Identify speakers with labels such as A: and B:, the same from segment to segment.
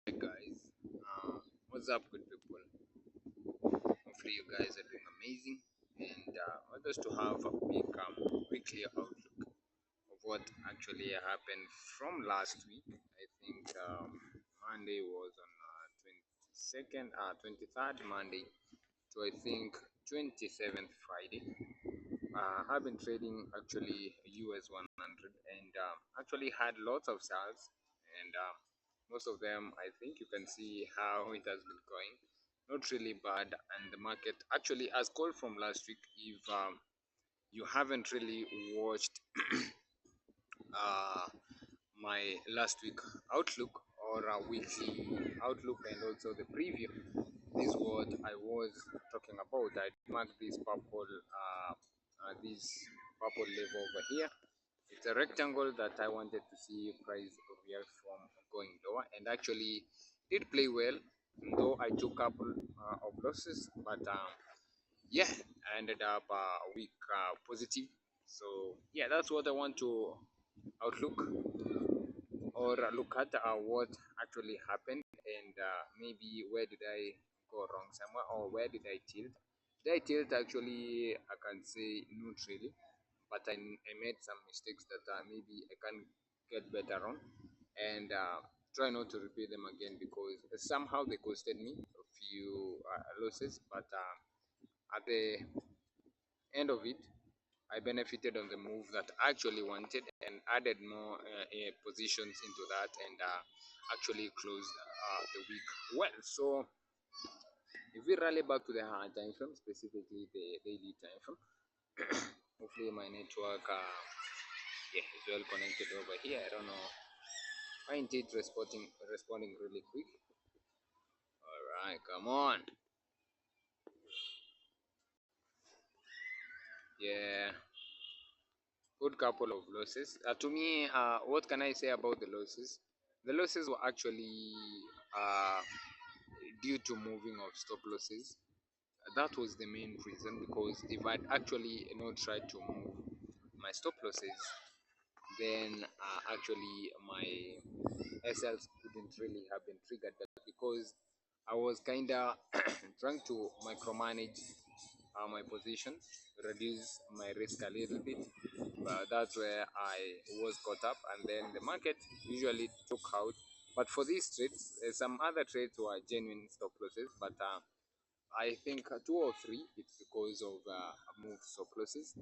A: Guys, what's up, good people? Hopefully, you guys are doing amazing. And I want us to have a quick weekly outlook of what actually happened from last week. I think Monday was on 22nd, 23rd Monday to I think 27th Friday. I've been trading actually US 100 and actually had lots of sales and most of them I think you can see how it has been going. Not really bad, and the market actually has called from last week. If you haven't really watched uh, my last week outlook or a weekly outlook and also the preview, this is what I was talking about. I marked this purple level over here. It's a rectangle that I wanted to see price react from going lower, and actually did play well, though I took a couple of losses, but yeah, I ended up a week positive. So yeah, that's what I want to outlook or look at what actually happened and maybe where did I go wrong somewhere or where did I tilt. Did I tilt? Actually, I can say not really, but I made some mistakes that maybe I can get better on and try not to repeat them again because somehow they costed me a few losses, but at the end of it, I benefited on the move that I actually wanted and added more positions into that and actually closed the week well. So if we rally back to the hard time frame, specifically the daily time frame, hopefully my network yeah, is well connected over here. I don't know. Find it responding really quick. All right, come on. Yeah, good couple of losses. To me, what can I say about the losses? The losses were actually uh, due to moving of stop losses. That was the main reason because if I'd actually not tried to move my stop losses, then actually my SLs couldn't really have been triggered. But because I was kind of trying to micromanage my position, reduce my risk a little bit. But that's where I was caught up, and then the market usually took out. But for these trades, some other trades were genuine stop losses, but I think two or three it's because of moved stop losses,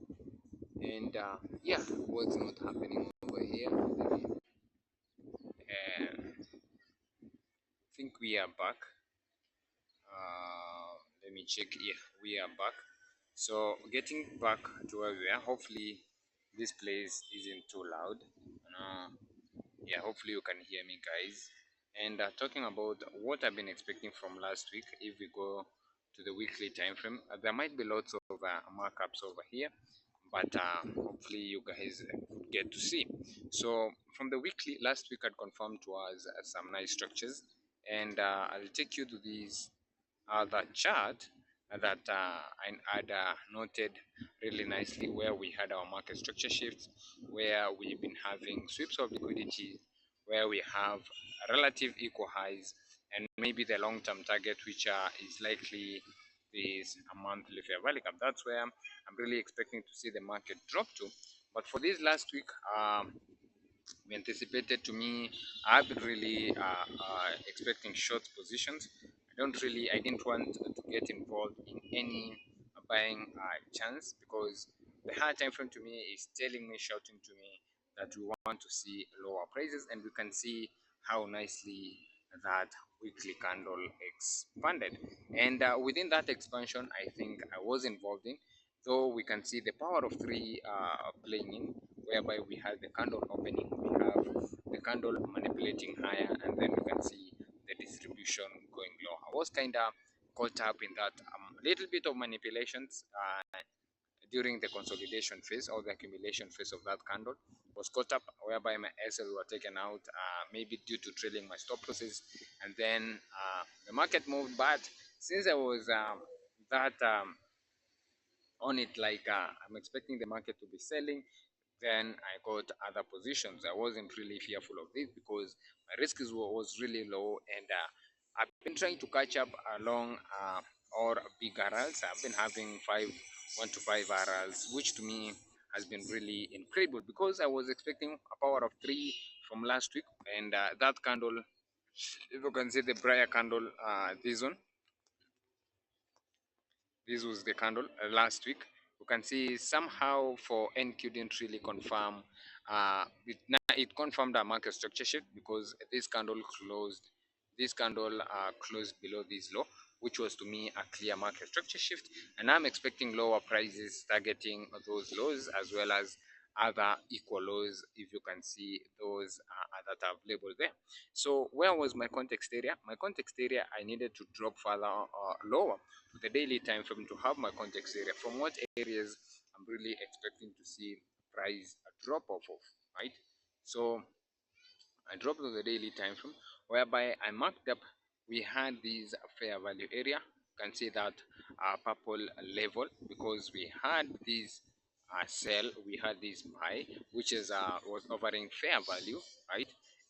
A: and yeah, what's not happening over here? I think we are back. Let me check. Yeah, we are back. So getting back to where we are. Hopefully, this place isn't too loud. Uh, yeah, hopefully you can hear me, guys. And talking about what I've been expecting from last week, if we go to the weekly time frame, there might be lots of markups over here, but hopefully you guys could get to see. So from the weekly, last week I'd confirmed to us some nice structures, and I'll take you to these the chart that I had noted really nicely where we had our market structure shifts, where we've been having sweeps of liquidity, where we have relative equal highs, and maybe the long-term target, which is likely this monthly fair value gap. That's where I'm really expecting to see the market drop to. But for this last week, we anticipated to me, I've been really expecting short positions. I didn't want to get involved in any buying chance because the higher time frame to me is telling me, shouting to me that we want to see lower prices, and we can see how nicely that weekly candle expanded. And within that expansion, I think I was involved in, though we can see the power of three playing in, whereby we have the candle opening, we have the candle manipulating higher, and then we can see the distribution going low. I was kind of caught up in that little bit of manipulations during the consolidation phase or the accumulation phase of that candle. Was caught up whereby my SL were taken out, maybe due to trailing my stop losses, and then the market moved. But since I was that on it, like I'm expecting the market to be selling, then I got other positions. I wasn't really fearful of this because my risk was really low, and I've been trying to catch up along or big RLs. I've been having 1 to 5 RLs, which to me has been really incredible because I was expecting a power of 3 from last week, and that candle, if you can see the briar candle, this was the candle last week. You can see somehow for NQ didn't really confirm. It confirmed a market structure shift because this candle closed. This candle closed below this low, which was to me a clear market structure shift. And I'm expecting lower prices targeting those lows as well as other equal lows. If you can see those that I've labeled there. So where was my context area? My context area, I needed to drop further lower to the daily time frame to have my context area. From what areas I'm really expecting to see price drop off of, right? So I dropped to the daily time frame whereby I marked up. We had this fair value area. You can see that purple level because we had this sell, we had this buy, which is was offering fair value, right?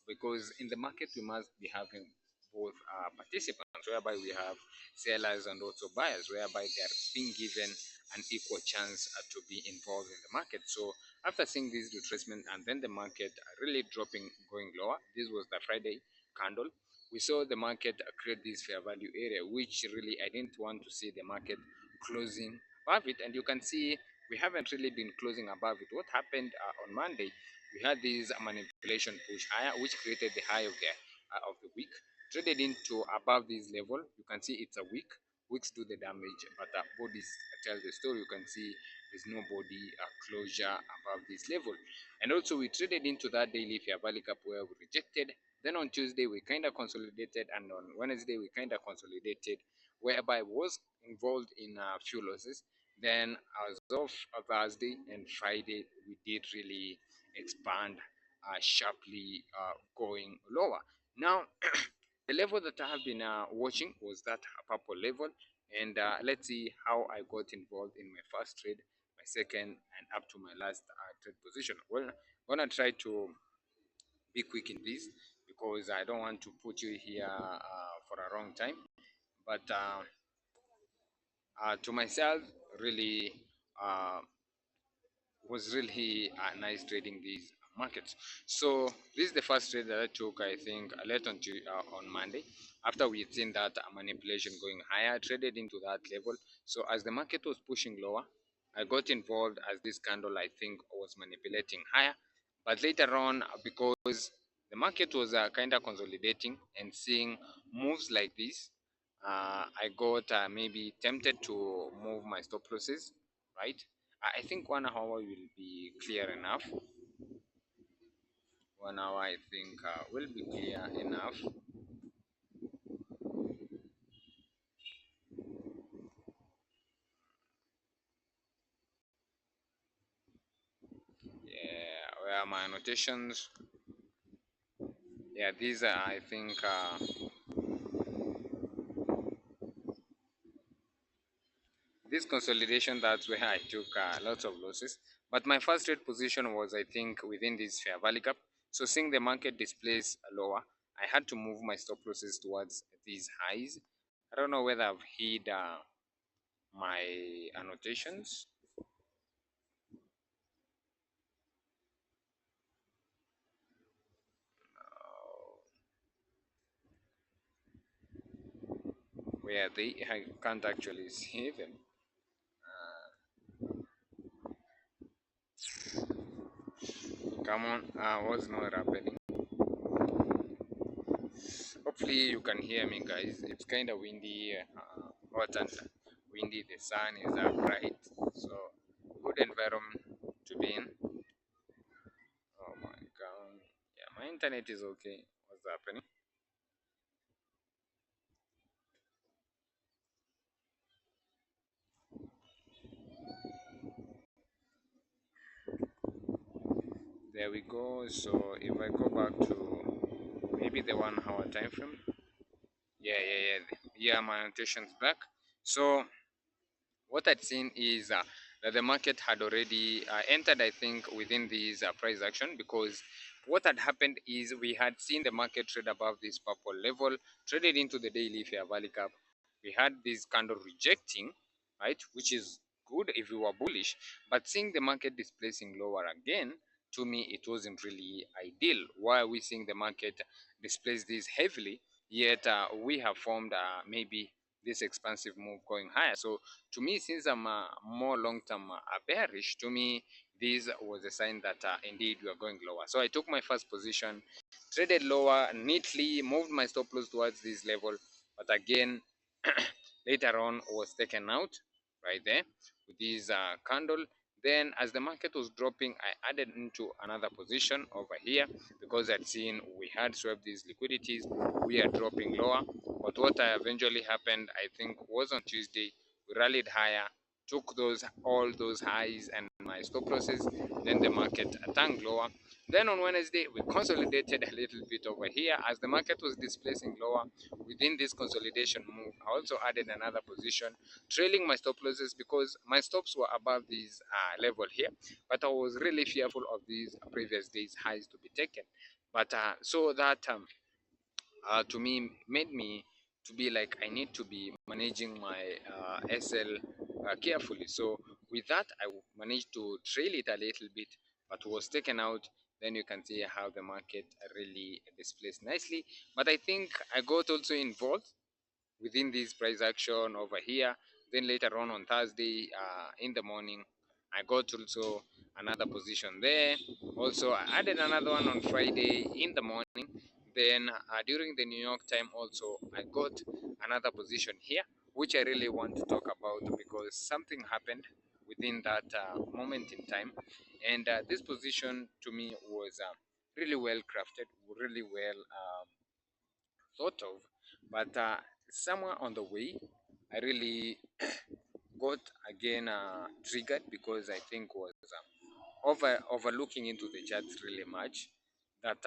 A: Because in the market we must be having both participants, whereby we have sellers and also buyers, whereby they are being given an equal chance to be involved in the market. So after seeing this retracement and then the market really dropping, going lower, this was the Friday candle. We saw the market create this fair value area, which really I didn't want to see the market closing above it. And you can see we haven't really been closing above it. What happened on Monday? We had this manipulation push higher, which created the high of the week. Traded into above this level. You can see it's a week. Weeks do the damage, but bodies tell the story. You can see there's no body closure above this level. And also we traded into that daily fair value gap where we rejected. Then on Tuesday we kind of consolidated, and on Wednesday we kind of consolidated, whereby I was involved in a few losses. Then as of Thursday and Friday we did really expand sharply, going lower. Now the level that I have been watching was that purple level, and let's see how I got involved in my first trade, my second, and up to my last trade position. Well, I'm gonna try to be quick in this because I don't want to put you here for a long time. But to myself, really, uh, was really nice trading these markets. So this is the first trade that I took, I think, late on Monday. After we had seen that manipulation going higher, I traded into that level. So as the market was pushing lower, I got involved as this candle, I think, was manipulating higher. But later on, because the market was kind of consolidating and seeing moves like this, I got maybe tempted to move my stop losses, right? I think 1 hour will be clear enough. 1 hour, I think, will be clear enough. Yeah, where are my annotations? Yeah, these are, I think, this consolidation, that's where I took lots of losses. But my first trade position was, I think, within this fair value gap. So seeing the market displays lower, I had to move my stop losses towards these highs. I don't know whether I've hid my annotations. Where they, I can't actually see them. Come on, what's not happening? Hopefully you can hear me, guys. It's kind of windy, hot and windy. The sun is bright, so good environment to be in. Oh my god! Yeah, my internet is okay. What's happening? There we go. So if I go back to maybe the 1 hour time frame, yeah. My annotation's back. So what I'd seen is that the market had already entered, I think, within this price action, because what had happened is we had seen the market trade above this purple level, traded into the daily fair value gap. We had this candle rejecting, right, which is good if you were bullish, but seeing the market displacing lower again, to me it wasn't really ideal. Why are we seeing the market displace this heavily, yet we have formed maybe this expansive move going higher? So to me, since I'm more long term bearish, to me this was a sign that indeed we are going lower. So I took my first position, traded lower neatly, moved my stop loss towards this level, but again later on was taken out right there with this candle. Then as the market was dropping, I added into another position over here, because I'd seen we had swept these liquidities, we are dropping lower. But what eventually happened, I think, was on Tuesday, we rallied higher, took those all those highs and my stop losses. Then the market tanked lower. Then on Wednesday, we consolidated a little bit over here as the market was displacing lower. Within this consolidation move, I also added another position, trailing my stop losses, because my stops were above this level here, but I was really fearful of these previous days highs to be taken. But so that to me made me to be like I need to be managing my SL carefully. So with that, I managed to trail it a little bit, but was taken out. Then you can see how the market really displays nicely. But I think I got also involved within this price action over here. Then later on Thursday in the morning, I got also another position there. Also, I added another one on Friday in the morning. Then during the New York time, also I got another position here, which I really want to talk about because something happened within that moment in time, and this position to me was really well crafted, really well thought of, but somewhere on the way, I really got again triggered because I think was overlooking into the charts really much. That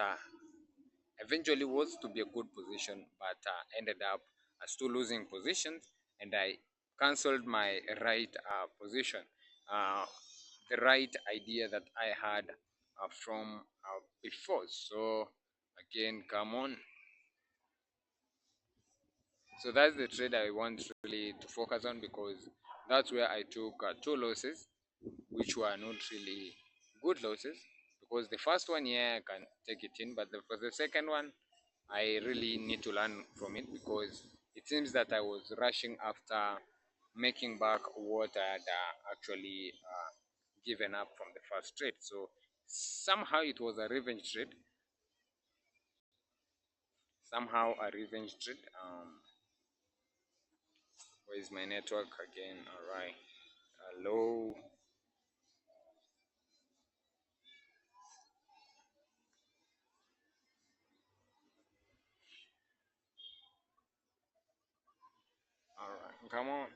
A: eventually was to be a good position, but ended up still losing positions, and I cancelled my right position, uh, the right idea that I had from before. So again, come on. So that's the trade I want really to focus on, because that's where I took two losses, which were not really good losses. Because the first one, yeah, I can take it in, but for the second one, I really need to learn from it, because it seems that I was rushing after making back what I had actually given up from the first trade. So somehow it was a revenge trade. Somehow a revenge trade. Where is my network again? All right. Hello. All right. Come on.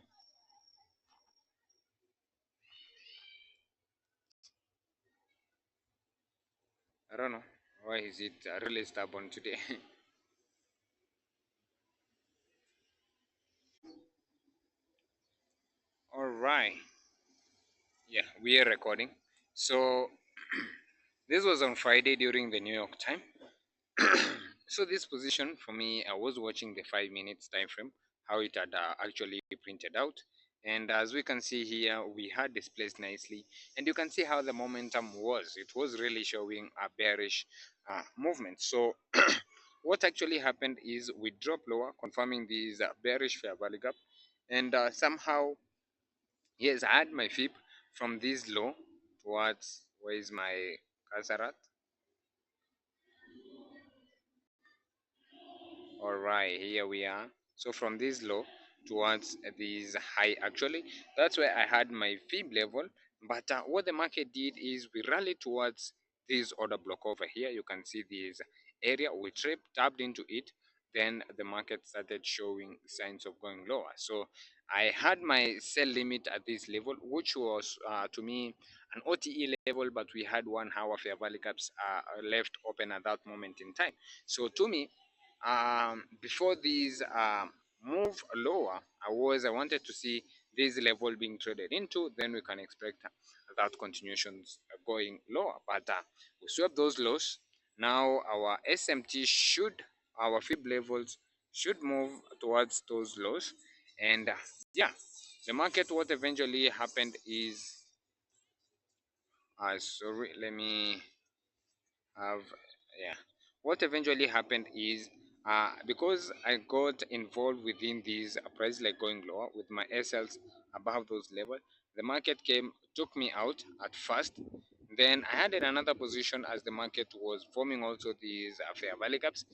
A: I don't know. Why is it really stubborn today? All right. Yeah, we are recording. So this was on Friday during the New York time. So this position for me, I was watching the 5 minutes time frame, how it had actually printed out, and as we can see here, we had displaced nicely, and you can see how the momentum was. It was really showing a bearish movement. So what actually happened is we dropped lower, confirming this bearish fair value gap, and somehow, yes, I had my FIP from this low towards, where is my cursor at? All right, here we are. So from this low towards this high, actually, that's where I had my fib level. But what the market did is we rallied towards this order block over here. You can see this area. We tapped into it. Then the market started showing signs of going lower. So I had my sell limit at this level, which was to me an OTE level, but we had 1 hour fair value gaps left open at that moment in time. So to me, before these move lower, I wanted to see this level being traded into, then we can expect that continuations going lower. But we swept those lows. Now our SMT should, our fib levels should move towards those lows. And yeah, the market, what eventually happened is, sorry, let me have, yeah, what eventually happened is, because I got involved within these price like going lower with my SLs above those levels, the market came, took me out at first. Then I had another position as the market was forming also these fair value gaps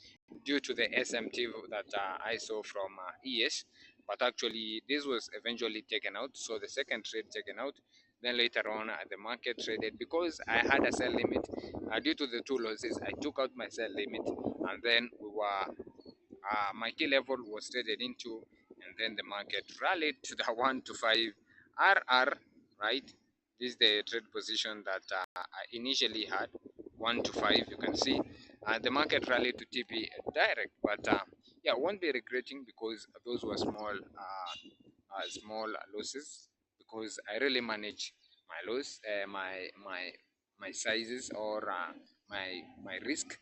A: due to the SMT that I saw from ES. But actually this was eventually taken out, so the second trade taken out. Then later on, the market traded because I had a sell limit. Due to the two losses, I took out my sell limit, and then we were, my key level was traded into, and then the market rallied to the 1 to 5 RR, right? This is the trade position that I initially had, 1 to 5. You can see the market rallied to TP direct, but yeah, I won't be regretting because those were small losses, because I really manage my loss, my sizes, or my risk,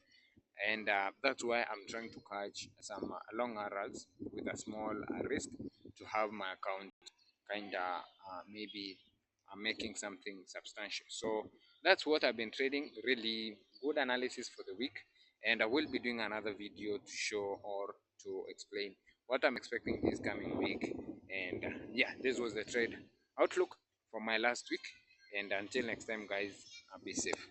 A: and that's why I'm trying to catch some long arrows with a small risk to have my account kind of maybe making something substantial. So that's what I've been trading. Really good analysis for the week, and I will be doing another video to show or to explain what I'm expecting this coming week. And yeah, this was the trade outlook for my last week. And until next time, guys, be safe.